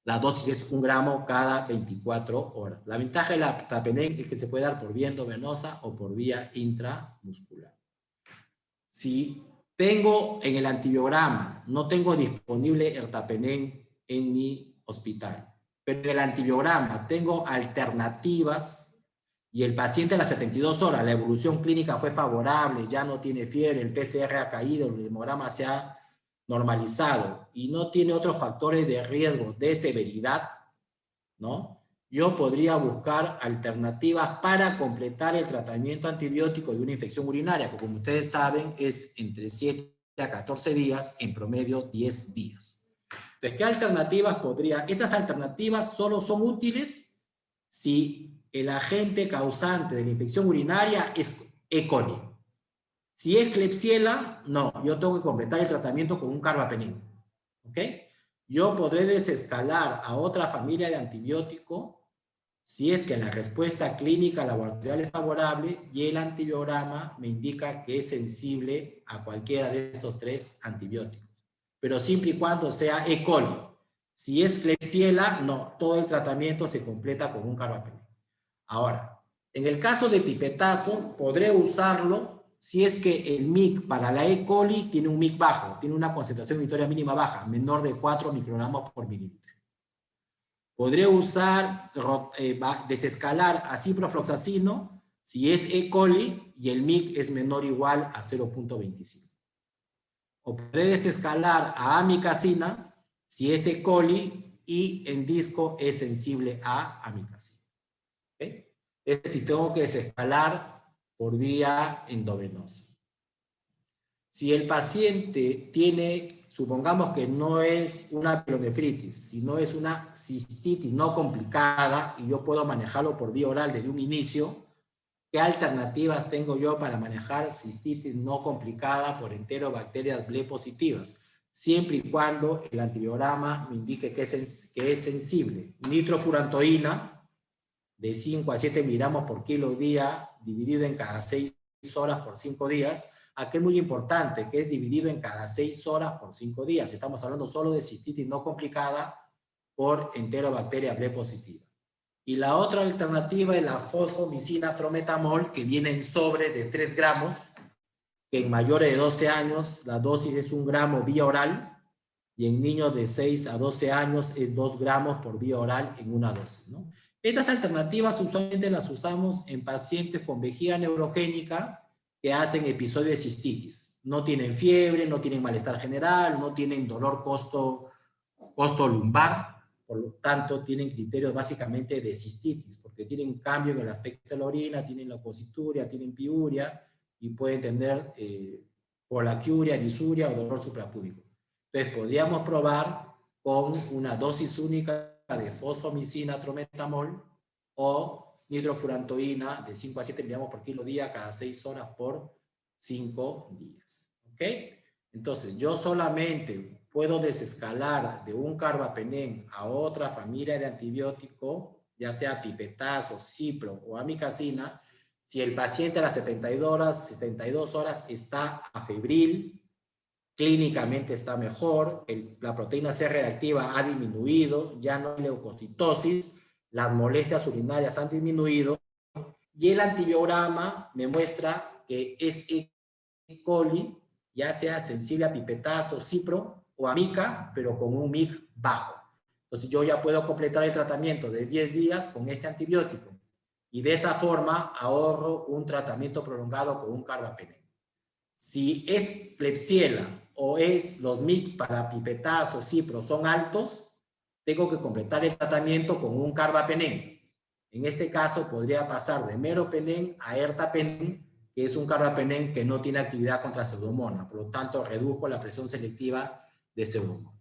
la dosis es 1 gramo cada 24 horas. La ventaja de la ertapenem es que se puede dar por vía endovenosa o por vía intramuscular. Si tengo en el antibiograma, no tengo disponible ertapenem en mi hospital, pero en el antibiograma tengo alternativas y el paciente a las 72 horas, la evolución clínica fue favorable, ya no tiene fiebre, el PCR ha caído, el hemograma se ha normalizado y no tiene otros factores de riesgo de severidad, ¿no? Yo podría buscar alternativas para completar el tratamiento antibiótico de una infección urinaria, que como ustedes saben es entre 7 a 14 días, en promedio 10 días. Entonces, ¿qué alternativas podría? Estas alternativas solo son útiles si el agente causante de la infección urinaria es E. coli. Si es Klebsiella, no, yo tengo que completar el tratamiento con un carbapenem, ¿ok? Yo podré desescalar a otra familia de antibiótico si es que la respuesta clínica laboratorial es favorable y el antibiograma me indica que es sensible a cualquiera de estos 3 antibióticos. Pero siempre y cuando sea E. coli. Si es Klebsiella, no, todo el tratamiento se completa con un carbapenem. Ahora, en el caso de pipetazo, podré usarlo si es que el MIC para la E. coli tiene un MIC bajo, tiene una concentración inhibitoria mínima baja, menor de 4 microgramos por mililitro. Podré usar, desescalar a ciprofloxacino si es E. coli y el MIC es menor o igual a 0.25. O podré desescalar a amicacina si es E. coli y en disco es sensible a amicacina. ¿Okay? Es decir, tengo que desescalar por vía endovenosa. Si el paciente tiene, supongamos que no es una pielonefritis, sino es una cistitis no complicada y yo puedo manejarlo por vía oral desde un inicio, ¿qué alternativas tengo yo para manejar cistitis no complicada por enterobacterias Ble positivas? Siempre y cuando el antibiograma me indique que es sensible. Nitrofurantoína, de 5 a 7 miligramos por kilo día, dividido en cada 6 horas por 5 días, aquí es muy importante, que es dividido en cada 6 horas por 5 días. Estamos hablando solo de cistitis no complicada por enterobacteria Ble positiva. Y la otra alternativa es la fosfomicina trometamol, que viene en sobre de 3 gramos, que en mayores de 12 años la dosis es 1 gramo vía oral, y en niños de 6 a 12 años es 2 gramos por vía oral en una dosis, ¿no? Estas alternativas usualmente las usamos en pacientes con vejiga neurogénica que hacen episodios de cistitis. No tienen fiebre, no tienen malestar general, no tienen dolor costo lumbar, por lo tanto tienen criterios básicamente de cistitis, porque tienen cambio en el aspecto de la orina, tienen leucocituria, tienen piuria y pueden tener polaquiuria, disuria o dolor suprapúbico. Entonces podríamos probar con una dosis única de fosfomicina trometamol o nitrofurantoína de 5 a 7 miligramos por kilo día cada 6 horas por 5 días. ¿Ok? Entonces, yo solamente puedo desescalar de un carbapenem a otra familia de antibiótico, ya sea pipetazo, cipro o amicacina, si el paciente a las 72 horas está afebril, clínicamente está mejor, la proteína C reactiva ha disminuido, ya no hay leucocitosis, las molestias urinarias han disminuido y el antibiograma me muestra que es E. coli, ya sea sensible a pipetazo, cipro o amica, pero con un MIC bajo. Entonces yo ya puedo completar el tratamiento de 10 días con este antibiótico y de esa forma ahorro un tratamiento prolongado con un carbapenem. Si es Klebsiella o es los MICs para pipetazo, cipro son altos, tengo que completar el tratamiento con un carbapenem. En este caso podría pasar de meropenem a ertapenem, que es un carbapenem que no tiene actividad contra pseudomonas, por lo tanto reduzco la presión selectiva de pseudomonas.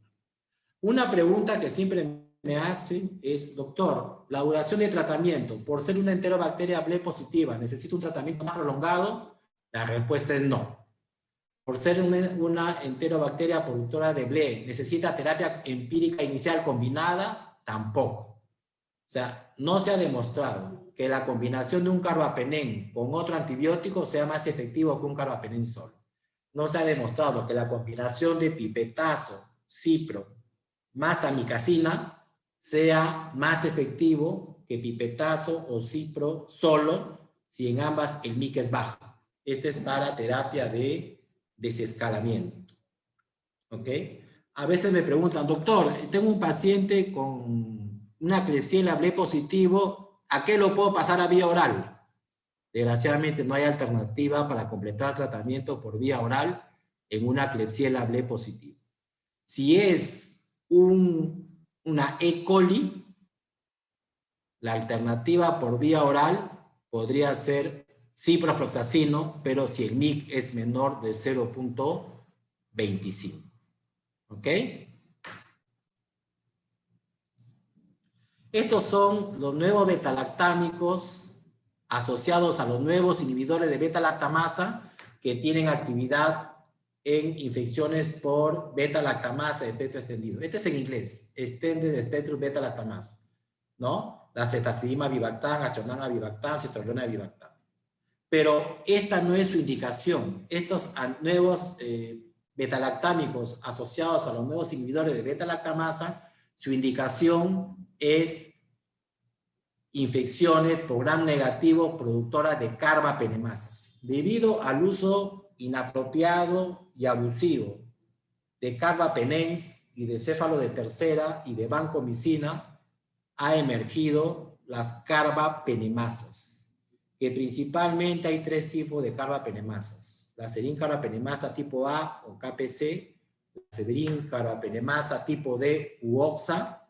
Una pregunta que siempre me hacen es, doctor, la duración de tratamiento, por ser una enterobacteria Ble positiva, ¿necesito un tratamiento más prolongado? La respuesta es no. Por ser una enterobacteria productora de Ble, ¿necesita terapia empírica inicial combinada? Tampoco. O sea, no se ha demostrado que la combinación de un carbapenem con otro antibiótico sea más efectivo que un carbapenem solo. No se ha demostrado que la combinación de pipetazo, cipro, más amicacina sea más efectivo que pipetazo o cipro solo si en ambas el MIC es bajo. Este es para terapia de desescalamiento. ¿Ok? A veces me preguntan, doctor, tengo un paciente con una Klebsiella B positivo, ¿a qué lo puedo pasar a vía oral? Desgraciadamente no hay alternativa para completar tratamiento por vía oral en una Klebsiella B positivo. Si es una E. coli, la alternativa por vía oral podría ser ciprofloxacino, pero si el MIC es menor de 0.25. ¿Ok? Estos son los nuevos beta-lactámicos asociados a los nuevos inhibidores de beta-lactamasa que tienen actividad en infecciones por beta-lactamasa de espectro extendido. Este es en inglés, Extended Spectrum Beta-Lactamasa, ¿no? La cetazidima avibactam, achonan avibactam, cetrolona avibactam. Pero esta no es su indicación. Estos nuevos beta-lactámicos asociados a los nuevos inhibidores de beta-lactamasa, su indicación es infecciones por gram negativo productoras de carbapenemasas. Debido al uso inapropiado y abusivo de carbapenens y de céfalo de tercera y de vancomicina, ha emergido las carbapenemasas, que principalmente hay 3 tipos de carbapenemasas: la serin-carbapenemasa tipo A o KPC, la serin-carbapenemasa tipo D u OXA,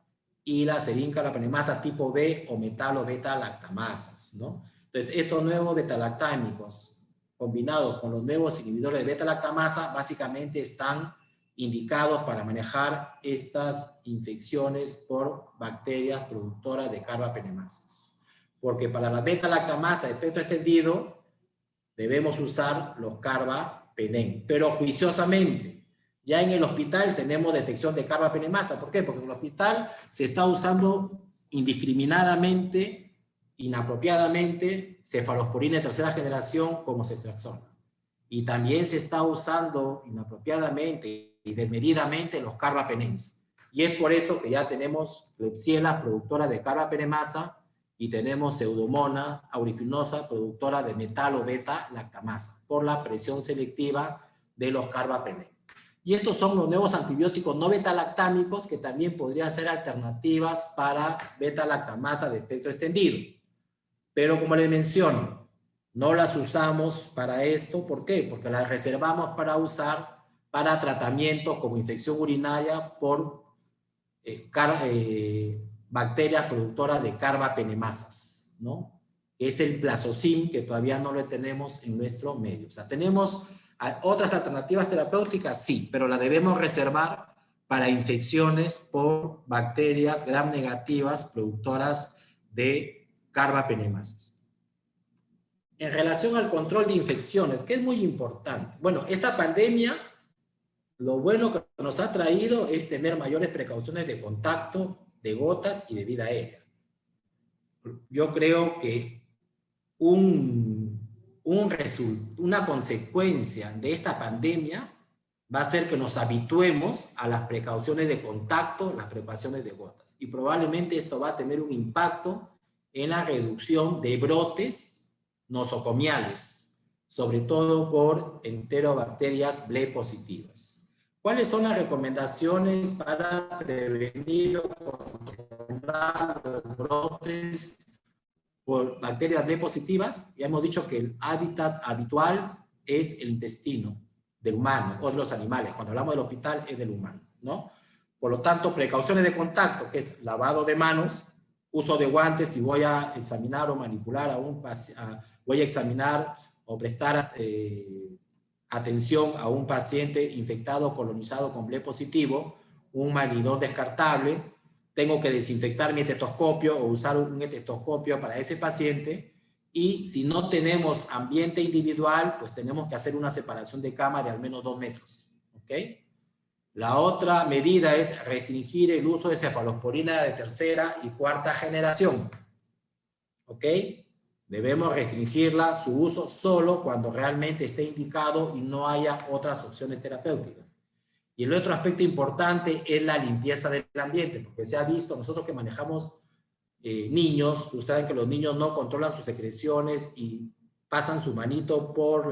y la serin-carbapenemasa tipo B o metal o beta-lactamasas, ¿no? Entonces, estos nuevos beta-lactámicos combinados con los nuevos inhibidores de beta-lactamasa básicamente están indicados para manejar estas infecciones por bacterias productoras de carbapenemasas. Porque para la beta-lactamasa de espectro extendido debemos usar los carbapenem, pero juiciosamente. Ya en el hospital tenemos detección de carbapenemasa. ¿Por qué? Porque en el hospital se está usando indiscriminadamente, inapropiadamente, cefalosporina de tercera generación como ceftriaxona. Y también se está usando inapropiadamente y desmedidamente los carbapenems. Y es por eso que ya tenemos Klebsiella, productora de carbapenemasa, y tenemos Pseudomonas aeruginosa, productora de metal o beta-lactamasa, por la presión selectiva de los carbapenems. Y estos son los nuevos antibióticos no beta-lactámicos que también podrían ser alternativas para beta-lactamasa de espectro extendido. Pero como les menciono, no las usamos para esto. ¿Por qué? Porque las reservamos para usar para tratamientos como infección urinaria por bacterias productoras de carbapenemasas, ¿no? Es el plazocin, que todavía no lo tenemos en nuestro medio. O sea, ¿tenemos otras alternativas terapéuticas? Sí, pero la debemos reservar para infecciones por bacterias gram negativas productoras de carbapenemasas. En relación al control de infecciones, que es muy importante. Bueno, esta pandemia, lo bueno que nos ha traído es tener mayores precauciones de contacto, de gotas y de vida aérea. Yo creo que una consecuencia de esta pandemia va a ser que nos habituemos a las precauciones de contacto, las precauciones de gotas. Y probablemente esto va a tener un impacto en la reducción de brotes nosocomiales, sobre todo por enterobacterias B positivas. ¿Cuáles son las recomendaciones para prevenir o controlar los brotes por bacterias B positivas? Ya hemos dicho que el hábitat habitual es el intestino del humano o de los animales. Cuando hablamos del hospital es del humano, ¿no? Por lo tanto, precauciones de contacto, que es lavado de manos, uso de guantes si voy a examinar o manipular voy a examinar o prestar atención a un paciente infectado o colonizado con B positivo, un manidor descartable. Tengo que desinfectar mi estetoscopio o usar un estetoscopio para ese paciente. Y si no tenemos ambiente individual, pues tenemos que hacer una separación de cama de al menos 2 metros. ¿Ok? La otra medida es restringir el uso de cefalosporina de tercera y cuarta generación. ¿Ok? Debemos restringirla, su uso solo cuando realmente esté indicado y no haya otras opciones terapéuticas. Y el otro aspecto importante es la limpieza del ambiente, porque se ha visto, nosotros que manejamos niños, ustedes saben que los niños no controlan sus secreciones y pasan su manito por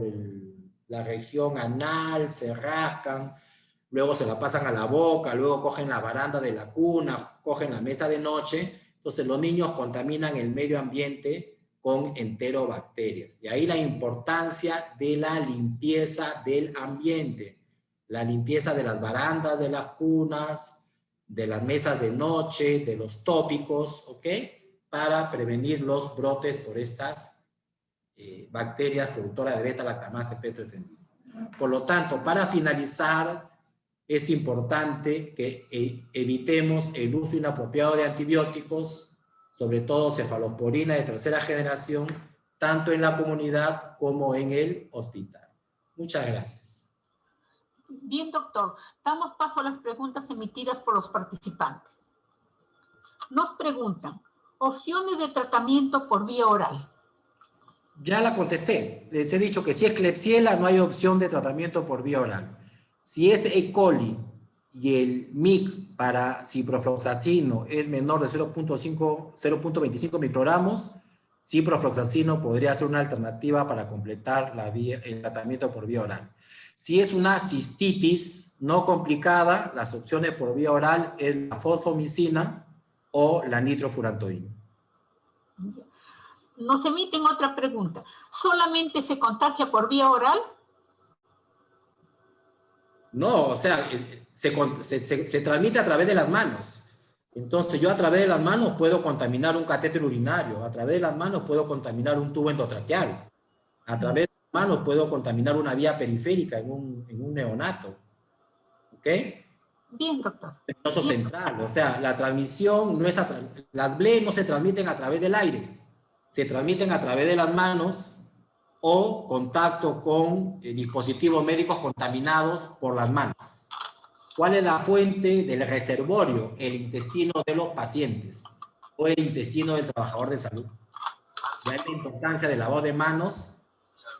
el la región anal, se rascan, luego se la pasan a la boca, luego cogen la baranda de la cuna, cogen la mesa de noche. Entonces los niños contaminan el medio ambiente con enterobacterias. De ahí la importancia de la limpieza del ambiente, la limpieza de las barandas de las cunas, de las mesas de noche, de los tópicos, ¿ok? Para prevenir los brotes por estas bacterias productoras de beta-lactamasa petroetendina. Por lo tanto, para finalizar, es importante que evitemos el uso inapropiado de antibióticos, sobre todo cefalosporina de tercera generación, tanto en la comunidad como en el hospital. Muchas gracias. Bien, doctor. Damos paso a las preguntas emitidas por los participantes. Nos preguntan, opciones de tratamiento por vía oral. Ya la contesté. Les he dicho que si es Klebsiella no hay opción de tratamiento por vía oral. Si es E. coli y el MIC para ciprofloxacino es menor de 0.25 microgramos, ciprofloxacino podría ser una alternativa para completar el tratamiento por vía oral. Si es una cistitis no complicada, las opciones por vía oral es la fosfomicina o la nitrofurantoína. Nos emiten otra pregunta. ¿Solamente se contagia por vía oral? No, o sea, se transmite a través de las manos. Entonces, yo a través de las manos puedo contaminar un catéter urinario, a través de las manos puedo contaminar un tubo endotraqueal, a través de las manos puedo contaminar una vía periférica en un neonato. ¿Ok? Bien, doctor. Venoso central, o sea, la transmisión no es las BLE no se transmiten a través del aire, se transmiten a través de las manos o contacto con dispositivos médicos contaminados por las manos. ¿Cuál es la fuente del reservorio? El intestino de los pacientes o el intestino del trabajador de salud. Ya es la importancia del lavado de manos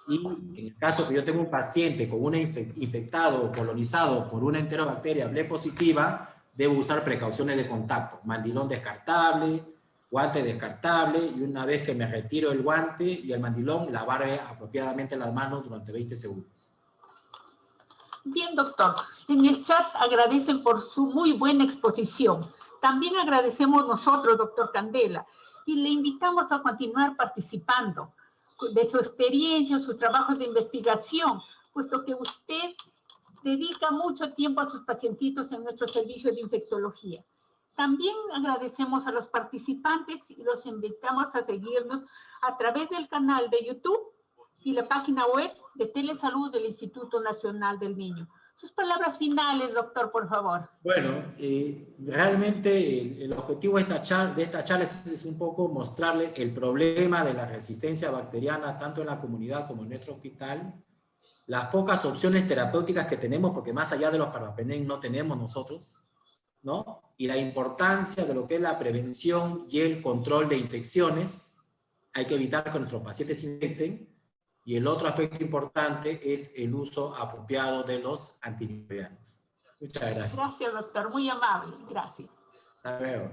y en el caso que yo tengo un paciente con una infectado o colonizado por una enterobacteria BLE positiva, debo usar precauciones de contacto, mandilón descartable, guante descartable, y una vez que me retiro el guante y el mandilón, lavaré apropiadamente las manos durante 20 segundos. Bien, doctor. En el chat agradecen por su muy buena exposición. También agradecemos nosotros, doctor Candela, y le invitamos a continuar participando de su experiencia, sus trabajos de investigación, puesto que usted dedica mucho tiempo a sus pacientitos en nuestro servicio de infectología. También agradecemos a los participantes y los invitamos a seguirnos a través del canal de YouTube y la página web de Telesalud del Instituto Nacional del Niño. Sus palabras finales, doctor, por favor. Bueno, realmente el objetivo de esta charla es un poco mostrarles el problema de la resistencia bacteriana tanto en la comunidad como en nuestro hospital, las pocas opciones terapéuticas que tenemos, porque más allá de los carbapenem no tenemos nosotros, ¿no? Y la importancia de lo que es la prevención y el control de infecciones. Hay que evitar que nuestros pacientes se infecten. Y el otro aspecto importante es el uso apropiado de los antimicrobianos. Muchas gracias. Gracias, doctor. Muy amable. Gracias. Hasta luego.